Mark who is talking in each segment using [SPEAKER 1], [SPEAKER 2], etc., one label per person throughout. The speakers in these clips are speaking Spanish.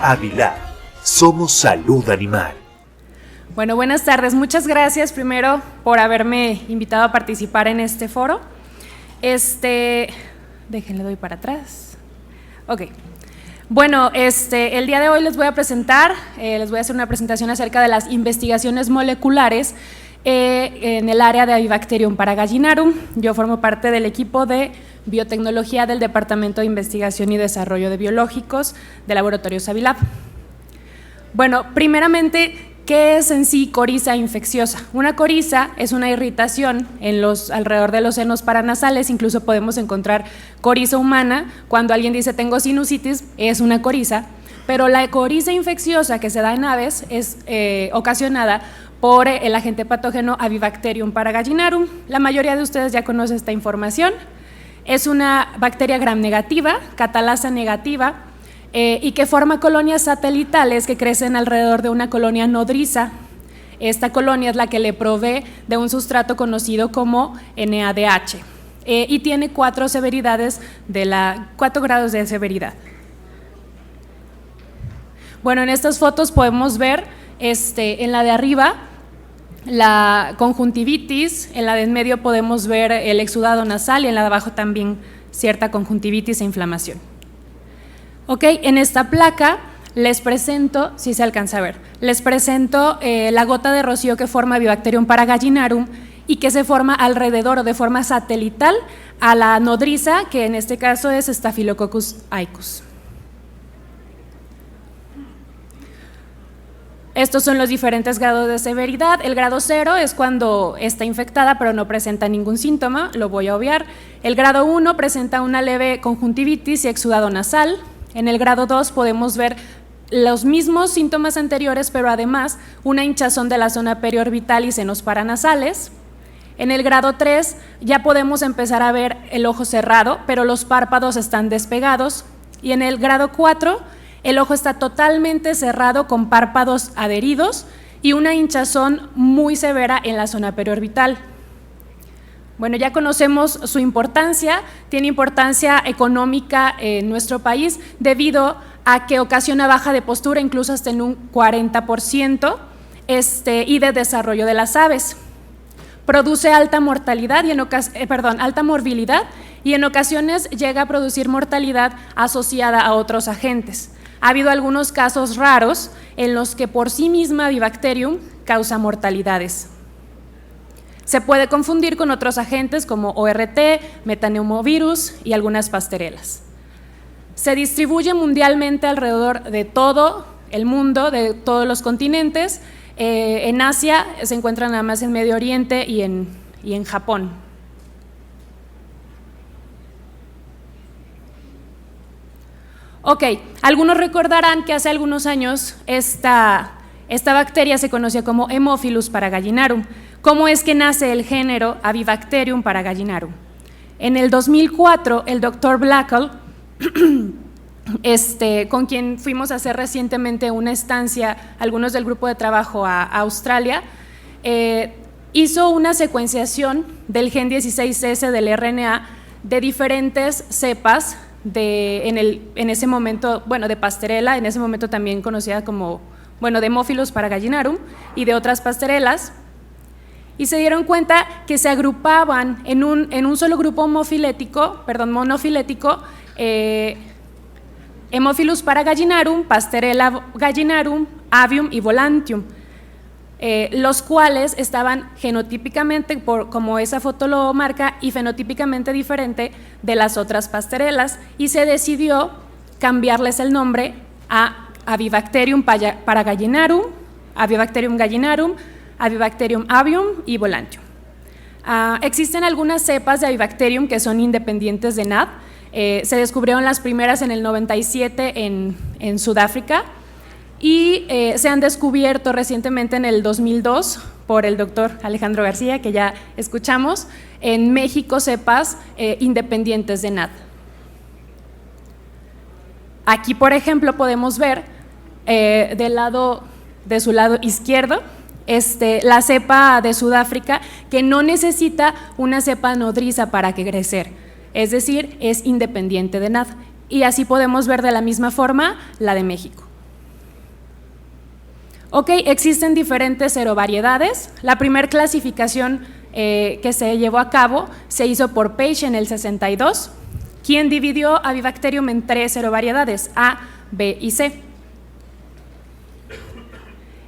[SPEAKER 1] Avilab, somos salud animal.
[SPEAKER 2] Bueno, buenas tardes. Muchas gracias primero por haberme invitado a participar en este foro. Déjenle, doy para atrás. Ok. Bueno, el día de hoy les voy a presentar, les voy a hacer una presentación acerca de las investigaciones moleculares en el área de Avibacterium paragallinarum. Yo formo parte del equipo de biotecnología del Departamento de Investigación y Desarrollo de Biológicos de Laboratorios Avilab. Bueno, primeramente, ¿qué es en sí coriza infecciosa? Una coriza es una irritación alrededor de los senos paranasales, incluso podemos encontrar coriza humana. Cuando alguien dice tengo sinusitis, es una coriza, pero la coriza infecciosa que se da en aves es ocasionada por el agente patógeno Avibacterium paragallinarum. La mayoría de ustedes ya conoce esta información. Es una bacteria gram negativa, catalasa negativa, y que forma colonias satelitales que crecen alrededor de una colonia nodriza. Esta colonia es la que le provee de un sustrato conocido como NADH y tiene 4 grados de severidad. Bueno, en estas fotos podemos ver en la de arriba la conjuntivitis, en la de en medio podemos ver el exudado nasal y en la de abajo también cierta conjuntivitis e inflamación. Ok, en esta placa les presento, si se alcanza a ver, les presento la gota de rocío que forma Avibacterium paragallinarum y que se forma alrededor o de forma satelital a la nodriza, que en este caso es Staphylococcus aureus. Estos son los diferentes grados de severidad. El grado 0 es cuando está infectada pero no presenta ningún síntoma, lo voy a obviar. El grado 1 presenta una leve conjuntivitis y exudado nasal. En el grado 2 podemos ver los mismos síntomas anteriores, pero además una hinchazón de la zona periorbital y senos paranasales. En el grado 3 ya podemos empezar a ver el ojo cerrado, pero los párpados están despegados. Y en el grado 4 el ojo está totalmente cerrado con párpados adheridos y una hinchazón muy severa en la zona periorbital. Bueno, ya conocemos su importancia, tiene importancia económica en nuestro país debido a que ocasiona baja de postura, incluso hasta en un 40%, y de desarrollo de las aves. Produce alta mortalidad alta morbilidad y en ocasiones llega a producir mortalidad asociada a otros agentes. Ha habido algunos casos raros en los que por sí misma Avibacterium causa mortalidades. Se puede confundir con otros agentes como ORT, metaneumovirus y algunas pasterelas. Se distribuye mundialmente alrededor de todo el mundo, de todos los continentes. En Asia se encuentra nada más en Medio Oriente y en Japón. Ok, algunos recordarán que hace algunos años esta bacteria se conocía como Haemophilus paragallinarum. ¿Cómo es que nace el género Avibacterium paragallinarum? En el 2004, el doctor Blackall, con quien fuimos a hacer recientemente una estancia, algunos del grupo de trabajo a Australia, hizo una secuenciación del gen 16S del RNA de diferentes cepas en ese momento, de Pasteurella, en ese momento también conocida como, de Haemophilus paragallinarum y de otras pasterelas, y se dieron cuenta que se agrupaban en un solo grupo monofilético, Haemophilus paragallinarum, Pasteurella gallinarum, Avium y Volantium, los cuales estaban genotípicamente, como esa foto lo marca, y fenotípicamente diferente de las otras pasterelas, y se decidió cambiarles el nombre a Avibacterium paragallinarum, Avibacterium gallinarum, Avibacterium avium y Volantium. Existen algunas cepas de Avibacterium que son independientes de NAD. Se descubrieron las primeras en el 97 en Sudáfrica y se han descubierto recientemente en el 2002 por el doctor Alejandro García, que ya escuchamos, en México cepas independientes de NAD. Aquí, por ejemplo, podemos ver de su lado izquierdo la cepa de Sudáfrica, que no necesita una cepa nodriza para crecer, es decir, es independiente de NAD. Y así podemos ver de la misma forma la de México. Ok, existen diferentes serovariedades. La primera clasificación que se llevó a cabo se hizo por Page en el 62, quien dividió a Bifidobacterium en 3 serovariedades, A, B y C.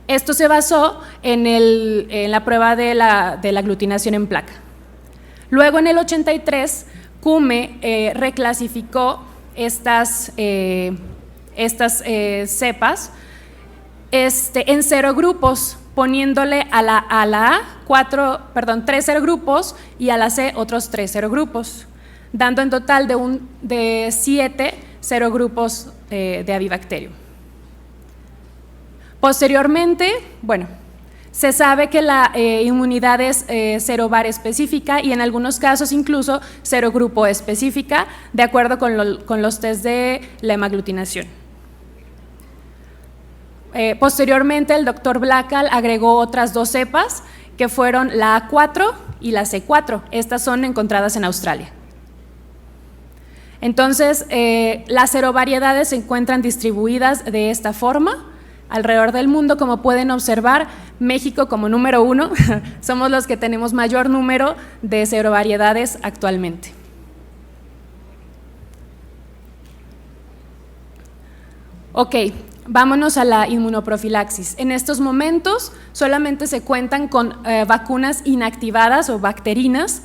[SPEAKER 2] Esto se basó en la prueba de la aglutinación en placa. Luego, en el 83, Cume reclasificó estas cepas en serogrupos, poniéndole a la A 3 serogrupos y a la C otros 3 serogrupos, dando en total de 7 serogrupos de Avibacterium. Posteriormente, bueno, se sabe que la inmunidad es serovar específica y en algunos casos incluso serogrupo específica, de acuerdo con los test de la hemaglutinación. Posteriormente, el doctor Blackall agregó otras 2 cepas, que fueron la A4 y la C4. Estas son encontradas en Australia. Entonces, las serovariedades se encuentran distribuidas de esta forma alrededor del mundo. Como pueden observar, México como número 1, somos los que tenemos mayor número de serovariedades actualmente. Ok, vámonos a la inmunoprofilaxis. En estos momentos solamente se cuentan con vacunas inactivadas o bacterinas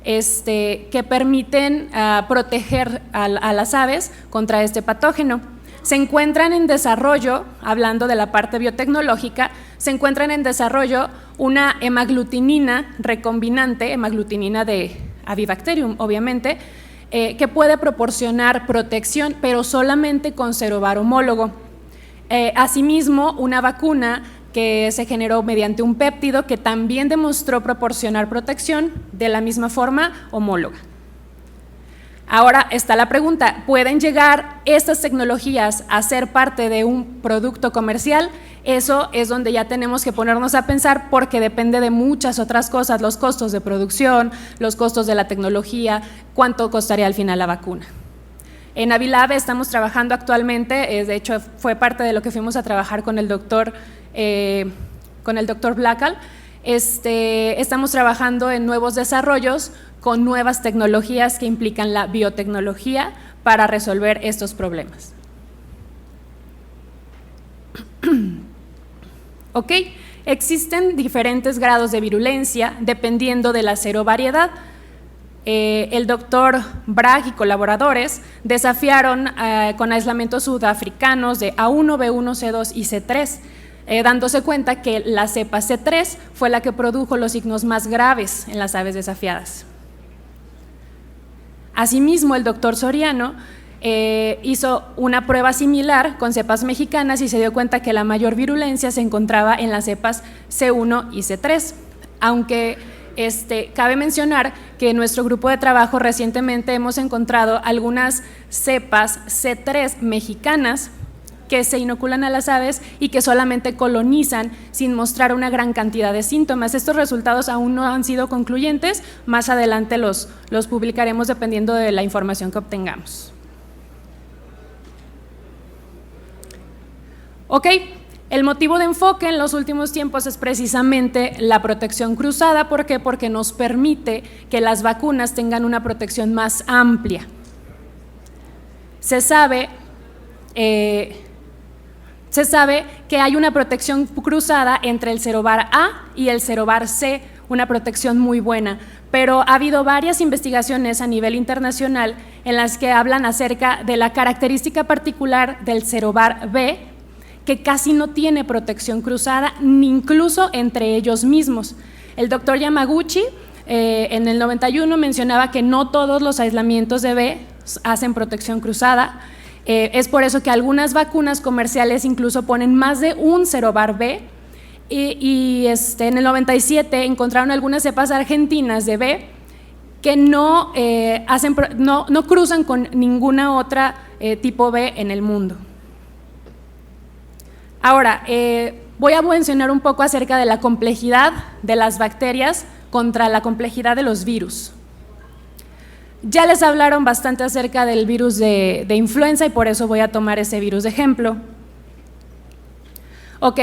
[SPEAKER 2] que permiten proteger a las aves contra este patógeno. Se encuentran en desarrollo, hablando de la parte biotecnológica, se encuentran en desarrollo una hemaglutinina recombinante, hemaglutinina de Avibacterium, obviamente, que puede proporcionar protección, pero solamente con serovar homólogo. Asimismo, una vacuna que se generó mediante un péptido que también demostró proporcionar protección de la misma forma homóloga. Ahora está la pregunta, ¿pueden llegar estas tecnologías a ser parte de un producto comercial? Eso es donde ya tenemos que ponernos a pensar, porque depende de muchas otras cosas, los costos de producción, los costos de la tecnología, cuánto costaría al final la vacuna. En Avilab estamos trabajando actualmente, de hecho fue parte de lo que fuimos a trabajar con el doctor Blackall. Estamos trabajando en nuevos desarrollos con nuevas tecnologías que implican la biotecnología para resolver estos problemas. Ok, existen diferentes grados de virulencia dependiendo de la serovariedad. El doctor Bragg y colaboradores desafiaron con aislamientos sudafricanos de A1, B1, C2 y C3, dándose cuenta que la cepa C3 fue la que produjo los signos más graves en las aves desafiadas. Asimismo, el doctor Soriano hizo una prueba similar con cepas mexicanas y se dio cuenta que la mayor virulencia se encontraba en las cepas C1 y C3, aunque cabe mencionar que en nuestro grupo de trabajo recientemente hemos encontrado algunas cepas C3 mexicanas que se inoculan a las aves y que solamente colonizan sin mostrar una gran cantidad de síntomas. Estos resultados aún no han sido concluyentes, más adelante los publicaremos dependiendo de la información que obtengamos. Ok, el motivo de enfoque en los últimos tiempos es precisamente la protección cruzada. ¿Por qué? Porque nos permite que las vacunas tengan una protección más amplia. Se sabe que hay una protección cruzada entre el serovar A y el serovar C, una protección muy buena, pero ha habido varias investigaciones a nivel internacional en las que hablan acerca de la característica particular del serovar B, que casi no tiene protección cruzada, ni incluso entre ellos mismos. El doctor Yamaguchi en el 91 mencionaba que no todos los aislamientos de B hacen protección cruzada. Es por eso que algunas vacunas comerciales incluso ponen más de un serovar B y en el 97 encontraron algunas cepas argentinas de B que no cruzan con ninguna otra tipo B en el mundo. Ahora, voy a mencionar un poco acerca de la complejidad de las bacterias contra la complejidad de los virus. Ya les hablaron bastante acerca del virus de influenza y por eso voy a tomar ese virus de ejemplo. Ok,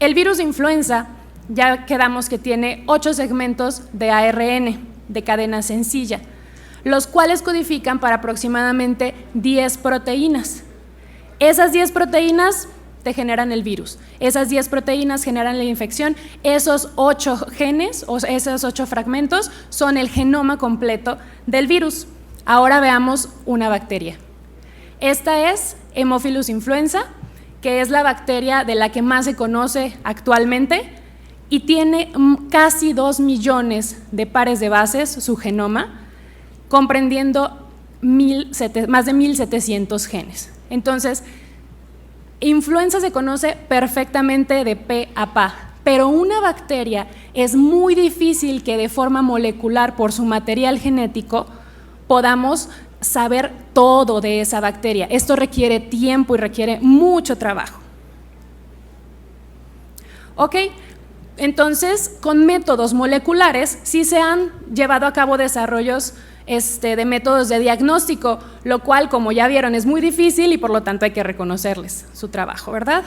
[SPEAKER 2] El virus de influenza, ya quedamos que tiene 8 segmentos de ARN, de cadena sencilla, los cuales codifican para aproximadamente 10 proteínas. Esas 10 proteínas te generan el virus, esas 10 proteínas generan la infección, esos 8 genes o esos 8 fragmentos son el genoma completo del virus. Ahora veamos una bacteria. Esta es Haemophilus influenza, que es la bacteria de la que más se conoce actualmente y tiene casi 2 millones de pares de bases, su genoma, comprendiendo más de 1.700 genes. Entonces, influenza se conoce perfectamente de pe a pa, pero una bacteria es muy difícil que de forma molecular, por su material genético, podamos saber todo de esa bacteria. Esto requiere tiempo y requiere mucho trabajo. Ok, entonces con métodos moleculares sí se han llevado a cabo desarrollos de métodos de diagnóstico, lo cual, como ya vieron, es muy difícil y por lo tanto hay que reconocerles su trabajo, ¿verdad?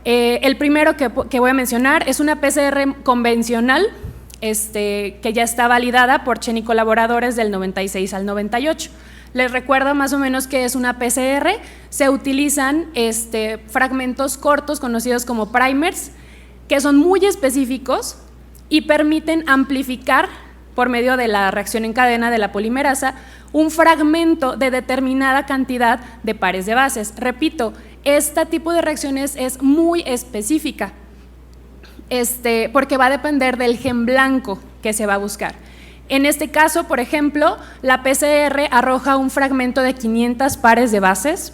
[SPEAKER 2] El primero que voy a mencionar es una PCR convencional, que ya está validada por Chen y colaboradores del 96 al 98. Les recuerdo más o menos que es una PCR, se utilizan fragmentos cortos conocidos como primers, que son muy específicos y permiten amplificar por medio de la reacción en cadena de la polimerasa un fragmento de determinada cantidad de pares de bases. Repito, este tipo de reacciones es muy específica, porque va a depender del gen blanco que se va a buscar. En este caso, por ejemplo, la PCR arroja un fragmento de 500 pares de bases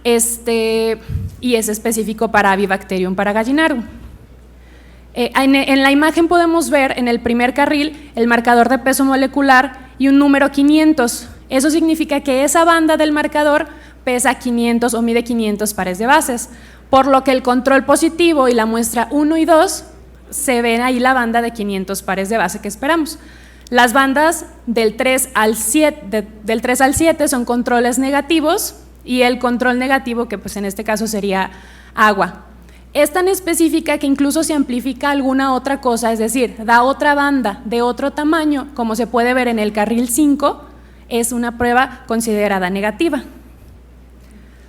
[SPEAKER 2] y es específico para Avibacterium paragallinarum. En la imagen podemos ver en el primer carril el marcador de peso molecular y un número 500. Eso significa que esa banda del marcador pesa 500 o mide 500 pares de bases, por lo que el control positivo y la muestra 1 y 2 se ven ahí la banda de 500 pares de base que esperamos. Las bandas del 3 al 7 son controles negativos y el control negativo, que pues en este caso sería agua. Es tan específica que incluso se amplifica alguna otra cosa, es decir, da otra banda de otro tamaño, como se puede ver en el carril 5, es una prueba considerada negativa.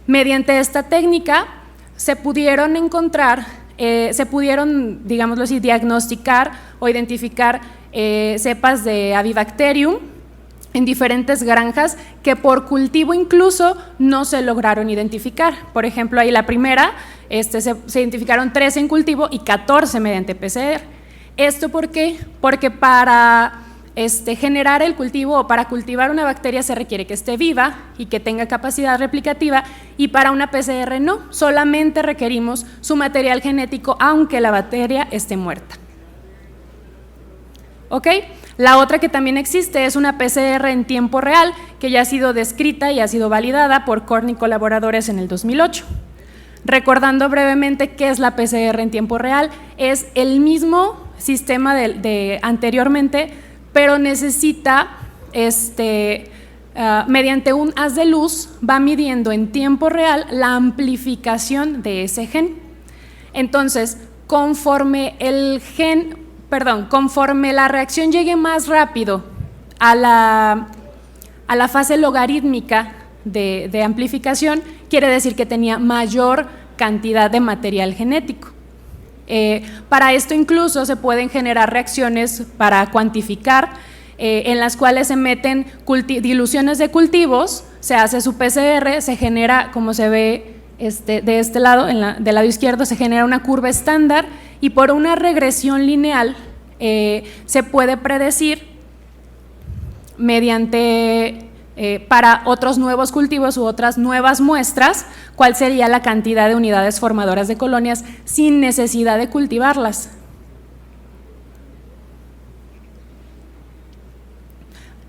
[SPEAKER 2] Mediante esta técnica se pudieron encontrar, digámoslo así, diagnosticar o identificar cepas de Avibacterium en diferentes granjas que por cultivo incluso no se lograron identificar. Por ejemplo, ahí la primera, se identificaron 13 en cultivo y 14 mediante PCR. ¿Esto por qué? Porque para generar el cultivo o para cultivar una bacteria se requiere que esté viva y que tenga capacidad replicativa, y para una PCR no, solamente requerimos su material genético aunque la bacteria esté muerta. ¿Ok? La otra que también existe es una PCR en tiempo real, que ya ha sido descrita y ha sido validada por Korn y colaboradores en el 2008. Recordando brevemente qué es la PCR en tiempo real, es el mismo sistema de anteriormente, pero necesita, mediante un haz de luz, va midiendo en tiempo real la amplificación de ese gen. Entonces, conforme la reacción llegue más rápido a la fase logarítmica de amplificación, quiere decir que tenía mayor cantidad de material genético. Para esto incluso se pueden generar reacciones para cuantificar, en las cuales se meten diluciones de cultivos, se hace su PCR, se genera, como se ve de este lado, del lado izquierdo, se genera una curva estándar y por una regresión lineal se puede predecir mediante para otros nuevos cultivos u otras nuevas muestras cuál sería la cantidad de unidades formadoras de colonias sin necesidad de cultivarlas.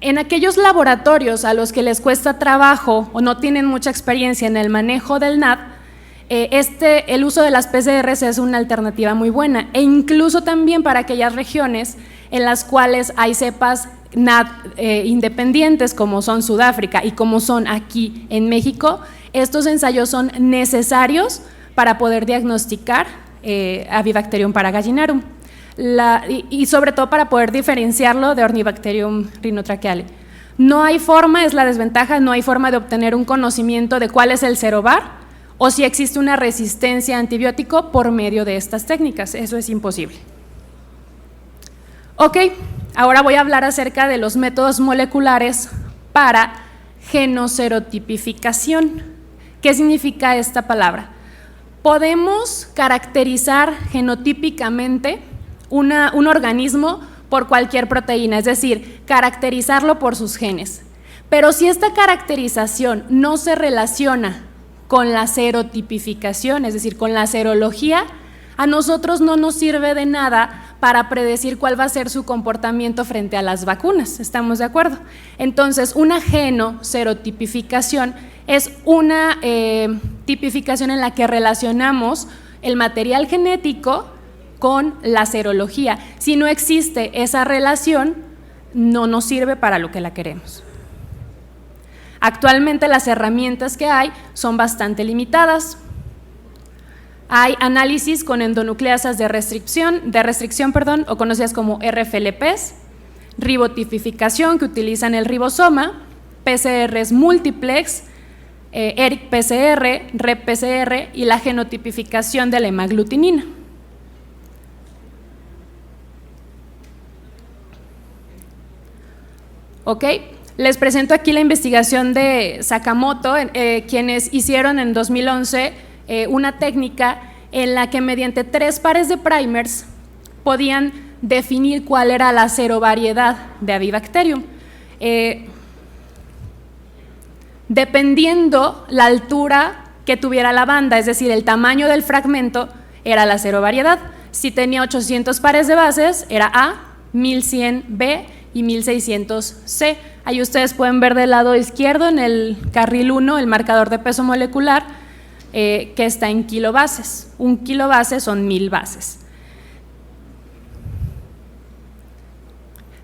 [SPEAKER 2] En aquellos laboratorios a los que les cuesta trabajo o no tienen mucha experiencia en el manejo del NAD, el uso de las PCRs es una alternativa muy buena, e incluso también para aquellas regiones en las cuales hay cepas NAD independientes, como son Sudáfrica y como son aquí en México. Estos ensayos son necesarios para poder diagnosticar Avibacterium paragallinarum y sobre todo para poder diferenciarlo de Ornibacterium rhinotracheale. No hay forma, es la desventaja, no hay forma de obtener un conocimiento de cuál es el serovar o si existe una resistencia a antibiótico por medio de estas técnicas. Eso es imposible. Ok, ahora voy a hablar acerca de los métodos moleculares para genoserotipificación. ¿Qué significa esta palabra? Podemos caracterizar genotípicamente un organismo por cualquier proteína, es decir, caracterizarlo por sus genes. Pero si esta caracterización no se relaciona con la serotipificación, es decir, con la serología, a nosotros no nos sirve de nada para predecir cuál va a ser su comportamiento frente a las vacunas, ¿estamos de acuerdo? Entonces, una genoserotipificación es una tipificación en la que relacionamos el material genético con la serología. Si no existe esa relación, no nos sirve para lo que la queremos. Actualmente las herramientas que hay son bastante limitadas. Hay análisis con endonucleasas de restricción, o conocidas como RFLPs, ribotipificación que utilizan el ribosoma, PCRs multiplex, ERIC-PCR, REP-PCR y la genotipificación de la hemaglutinina. ¿Ok? Les presento aquí la investigación de Sakamoto, quienes hicieron en 2011 una técnica en la que mediante 3 pares de primers podían definir cuál era la serovariedad de Avibacterium. Dependiendo la altura que tuviera la banda, es decir, el tamaño del fragmento, era la serovariedad. Si tenía 800 pares de bases, era A, 1100 B y 1600 C. Ahí ustedes pueden ver del lado izquierdo en el carril 1 el marcador de peso molecular que está en kilobases. 1 kilobase son 1000 bases.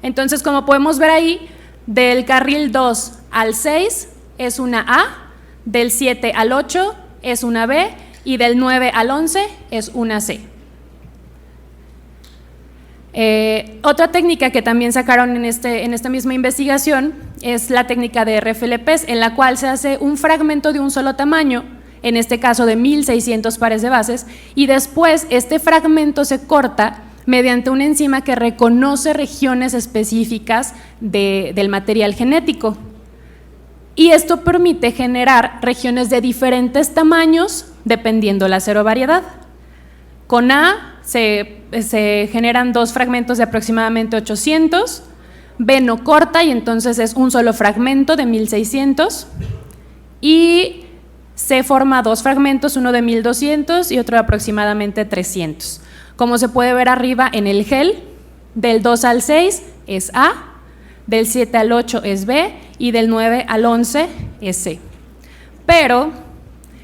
[SPEAKER 2] Entonces, como podemos ver ahí, del carril 2 al 6 es una A, del 7 al 8 es una B y del 9 al 11 es una C. Otra técnica que también sacaron en esta misma investigación es la técnica de RFLPs, en la cual se hace un fragmento de un solo tamaño, en este caso de 1600 pares de bases, y después este fragmento se corta mediante una enzima que reconoce regiones específicas del material genético. Y esto permite generar regiones de diferentes tamaños dependiendo la serovariedad. Con A se generan 2 fragmentos de aproximadamente 800, B no corta y entonces es un solo fragmento de 1600 y C forma 2 fragmentos, uno de 1200 y otro de aproximadamente 300. Como se puede ver arriba en el gel, del 2 al 6 es A, del 7 al 8 es B y del 9 al 11 es C. Pero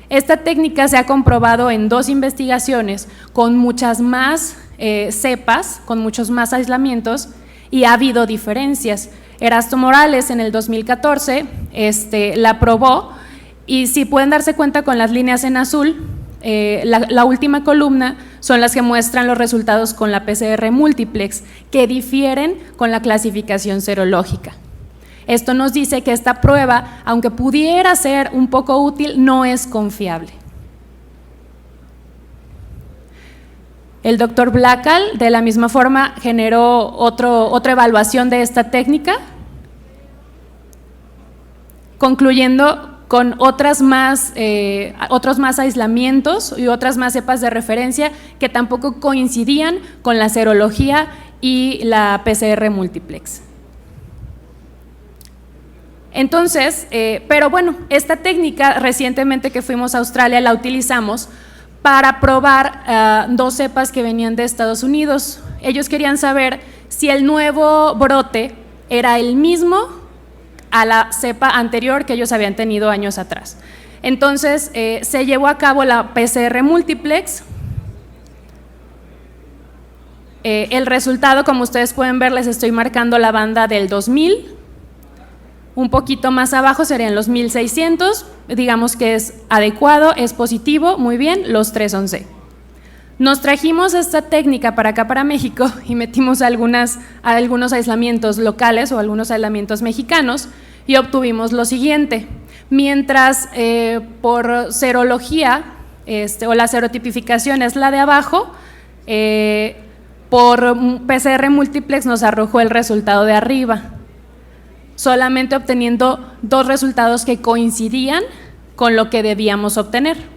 [SPEAKER 2] esta técnica se ha comprobado en 2 investigaciones con muchas más cepas, con muchos más aislamientos y ha habido diferencias. Erasto Morales en el 2014 la probó y si pueden darse cuenta con las líneas en azul, la última columna son las que muestran los resultados con la PCR multiplex, que difieren con la clasificación serológica. Esto nos dice que esta prueba, aunque pudiera ser un poco útil, no es confiable. El doctor Blackall, de la misma forma, generó otra evaluación de esta técnica, concluyendo con otros más aislamientos y otras más cepas de referencia que tampoco coincidían con la serología y la PCR multiplex. Entonces, pero bueno, esta técnica recientemente que fuimos a Australia la utilizamos para probar 2 cepas que venían de Estados Unidos. Ellos querían saber si el nuevo brote era el mismo a la cepa anterior que ellos habían tenido años atrás. Entonces, se llevó a cabo la PCR multiplex. El resultado, como ustedes pueden ver, les estoy marcando la banda del 2000, Un poquito más abajo serían los 1600, digamos que es adecuado, es positivo, muy bien, los 3 son C. Nos trajimos esta técnica para acá, para México, y metimos algunos aislamientos locales o algunos aislamientos mexicanos y obtuvimos lo siguiente. Mientras por serología, o la serotipificación es la de abajo, por PCR múltiplex nos arrojó el resultado de arriba, solamente obteniendo 2 resultados que coincidían con lo que debíamos obtener.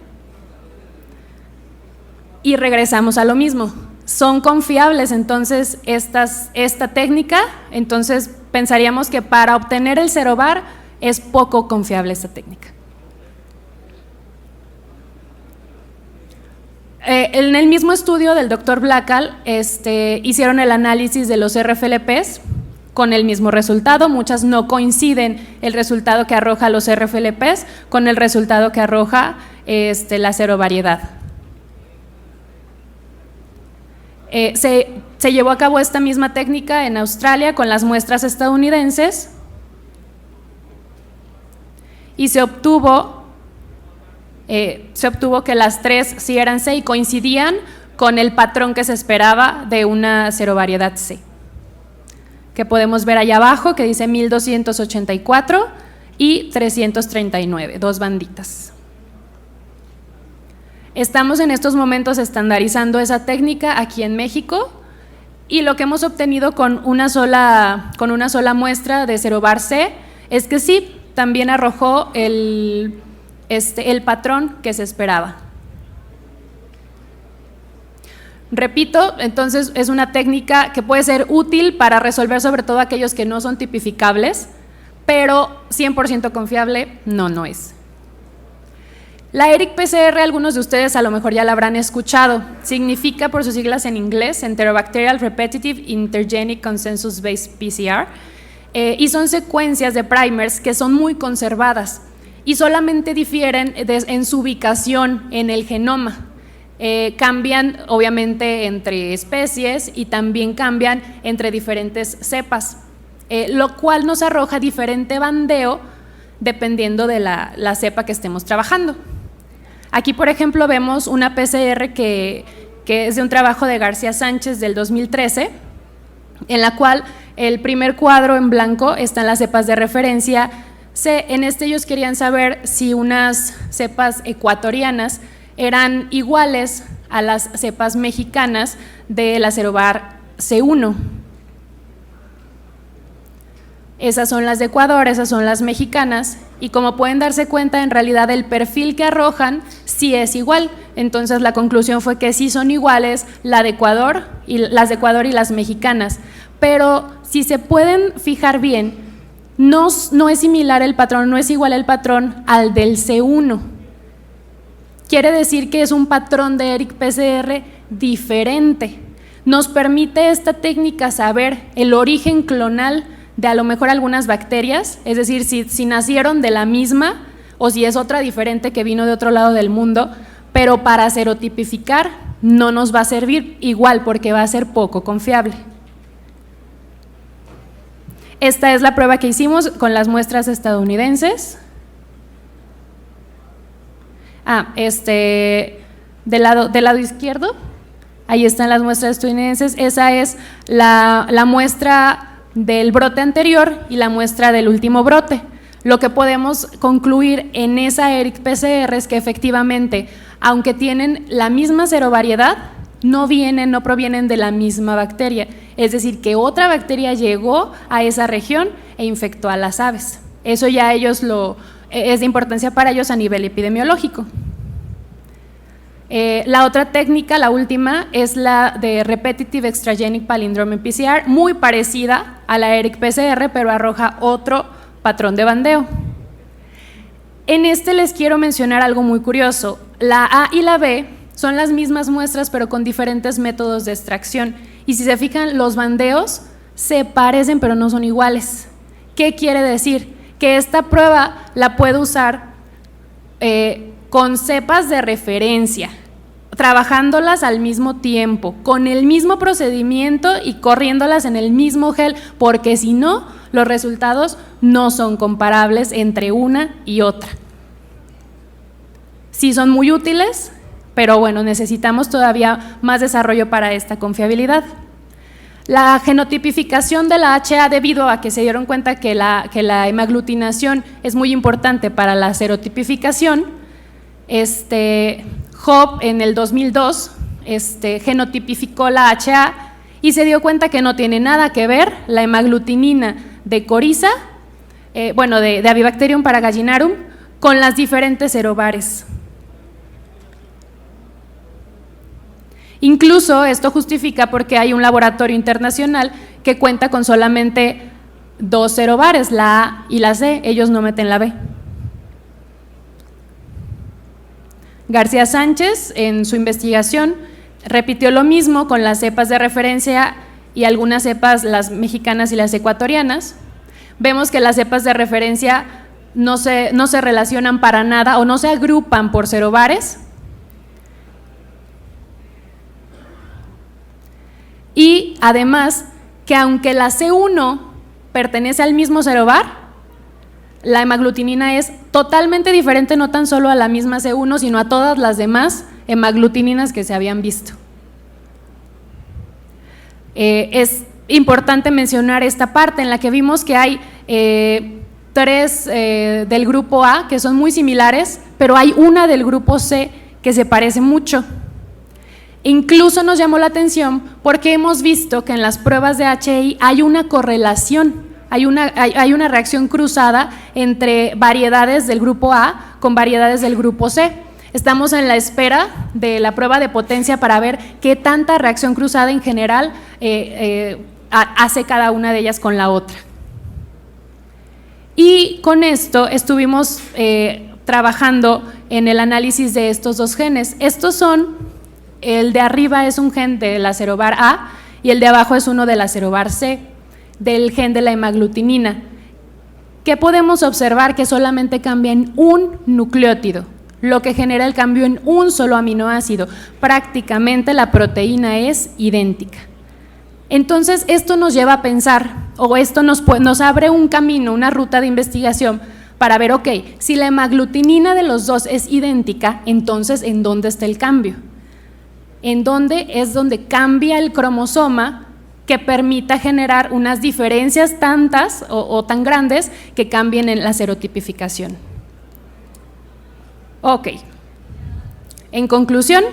[SPEAKER 2] Y regresamos a lo mismo, son confiables entonces esta técnica, entonces pensaríamos que para obtener el serovar es poco confiable esta técnica. En el mismo estudio del doctor Blackall hicieron el análisis de los RFLPs con el mismo resultado, muchas no coinciden el resultado que arroja los RFLPs con el resultado que arroja la serovariedad. Se llevó a cabo esta misma técnica en Australia con las muestras estadounidenses y se obtuvo que las 3 sí eran C y coincidían con el patrón que se esperaba de una serovariedad C, que podemos ver allá abajo, que dice 1284 y 339, 2 banditas. Estamos en estos momentos estandarizando esa técnica aquí en México y lo que hemos obtenido con una sola muestra de serovar C es que sí, también arrojó el patrón que se esperaba. Repito, entonces es una técnica que puede ser útil para resolver sobre todo aquellos que no son tipificables, pero 100% confiable no es. La ERIC-PCR, algunos de ustedes a lo mejor ya la habrán escuchado, significa por sus siglas en inglés Enterobacterial Repetitive Intergenic Consensus Based PCR, y son secuencias de primers que son muy conservadas y solamente difieren en su ubicación en el genoma. Cambian obviamente entre especies y también cambian entre diferentes cepas, lo cual nos arroja diferente bandeo dependiendo de la cepa que estemos trabajando. Aquí, por ejemplo, vemos una PCR que es de un trabajo de García Sánchez del 2013, en la cual el primer cuadro en blanco están las cepas de referencia. En ellos querían saber si unas cepas ecuatorianas eran iguales a las cepas mexicanas de la serovar C1. Esas son las de Ecuador, esas son las mexicanas, y como pueden darse cuenta, en realidad el perfil que arrojan sí es igual. Entonces la conclusión fue que sí son iguales las de Ecuador y las mexicanas, pero si se pueden fijar bien, no es similar el patrón, no es igual el patrón al del C1. Quiere decir que es un patrón de ERIC-PCR diferente. Nos permite esta técnica saber el origen clonal de a lo mejor algunas bacterias, es decir, si nacieron de la misma o si es otra diferente que vino de otro lado del mundo, pero para serotipificar no nos va a servir igual porque va a ser poco confiable. Esta es la prueba que hicimos con las muestras estadounidenses. Del lado izquierdo, ahí están las muestras estadounidenses. Esa es la muestra del brote anterior y la muestra del último brote. Lo que podemos concluir en esa ERIC-PCR es que efectivamente, aunque tienen la misma serovariedad, no provienen de la misma bacteria, es decir, que otra bacteria llegó a esa región e infectó a las aves. Eso ya es de importancia para ellos a nivel epidemiológico. La otra técnica, la última, es la de Repetitive Extragenic Palindromic PCR, muy parecida a la ERIC-PCR, pero arroja otro patrón de bandeo. En les quiero mencionar algo muy curioso. La A y la B son las mismas muestras, pero con diferentes métodos de extracción. Y si se fijan, los bandeos se parecen, pero no son iguales. ¿Qué quiere decir? Que esta prueba la puedo usar con cepas de referencia, trabajándolas al mismo tiempo, con el mismo procedimiento y corriéndolas en el mismo gel, porque si no, los resultados no son comparables entre una y otra. Sí son muy útiles, pero bueno, necesitamos todavía más desarrollo para esta confiabilidad. La genotipificación de la HA, debido a que se dieron cuenta que la hemaglutinación es muy importante para la serotipificación, Hobb en el 2002 genotipificó la HA y se dio cuenta que no tiene nada que ver la hemaglutinina de coriza, de Avibacterium paragallinarum, con las diferentes serobares. Incluso esto justifica porque hay un laboratorio internacional que cuenta con solamente 2 serobares, la A y la C, ellos no meten la B. García Sánchez, en su investigación, repitió lo mismo con las cepas de referencia y algunas cepas, las mexicanas y las ecuatorianas. Vemos que las cepas de referencia no se relacionan para nada o no se agrupan por serobares. Y además que aunque la C1 pertenece al mismo serobar, la hemaglutinina es totalmente diferente, no tan solo a la misma C1, sino a todas las demás hemaglutininas que se habían visto. Es importante mencionar esta parte en la que vimos que hay 3 del grupo A que son muy similares, pero hay una del grupo C que se parece mucho. Incluso nos llamó la atención porque hemos visto que en las pruebas de HI hay una correlación, hay una reacción cruzada entre variedades del grupo A con variedades del grupo C. Estamos en la espera de la prueba de potencia para ver qué tanta reacción cruzada en general hace cada una de ellas con la otra. Y con esto estuvimos trabajando en el análisis de estos 2 genes. Estos son, el de arriba es un gen de la serobar A y el de abajo es uno de la serobar C, del gen de la hemaglutinina. ¿Qué podemos observar? Que solamente cambia en un nucleótido, lo que genera el cambio en un solo aminoácido. Prácticamente la proteína es idéntica. Entonces esto nos lleva a pensar, o esto nos abre un camino, una ruta de investigación para ver, ok, si la hemaglutinina de los 2 es idéntica, entonces ¿en dónde está el cambio? En dónde es donde cambia el cromosoma que permita generar unas diferencias tantas o tan grandes que cambien en la serotipificación. Ok, en conclusión,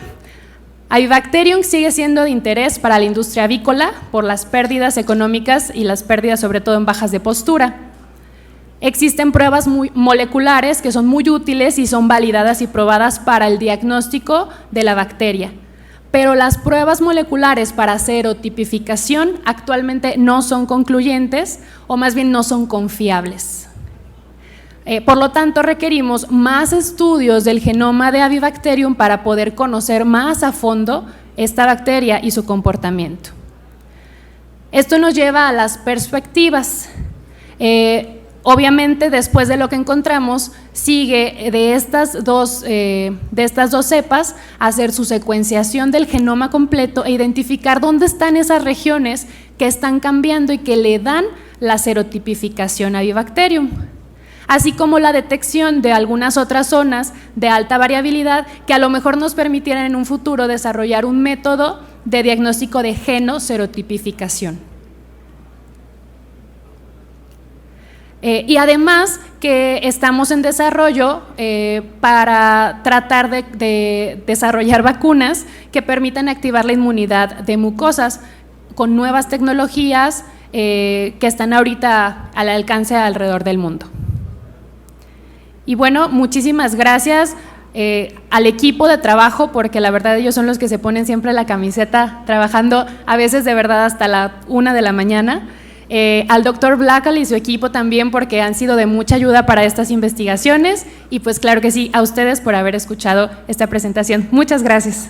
[SPEAKER 2] Avibacterium sigue siendo de interés para la industria avícola por las pérdidas económicas y las pérdidas sobre todo en bajas de postura. Existen pruebas moleculares que son muy útiles y son validadas y probadas para el diagnóstico de la bacteria. Pero las pruebas moleculares para serotipificación actualmente no son concluyentes o más bien no son confiables. Por lo tanto, requerimos más estudios del genoma de Avibacterium para poder conocer más a fondo esta bacteria y su comportamiento. Esto nos lleva a las perspectivas. Obviamente, después de lo que encontramos, sigue de estas dos cepas hacer su secuenciación del genoma completo e identificar dónde están esas regiones que están cambiando y que le dan la serotipificación a Avibacterium, así como la detección de algunas otras zonas de alta variabilidad que a lo mejor nos permitieran en un futuro desarrollar un método de diagnóstico de genoserotipificación. Y además que estamos en desarrollo para tratar de desarrollar vacunas que permitan activar la inmunidad de mucosas con nuevas tecnologías que están ahorita al alcance alrededor del mundo. Y bueno, muchísimas gracias al equipo de trabajo, porque la verdad ellos son los que se ponen siempre la camiseta trabajando a veces de verdad hasta la 1 de la mañana. Al doctor Blackall y su equipo también, porque han sido de mucha ayuda para estas investigaciones, y pues claro que sí, a ustedes por haber escuchado esta presentación. Muchas gracias.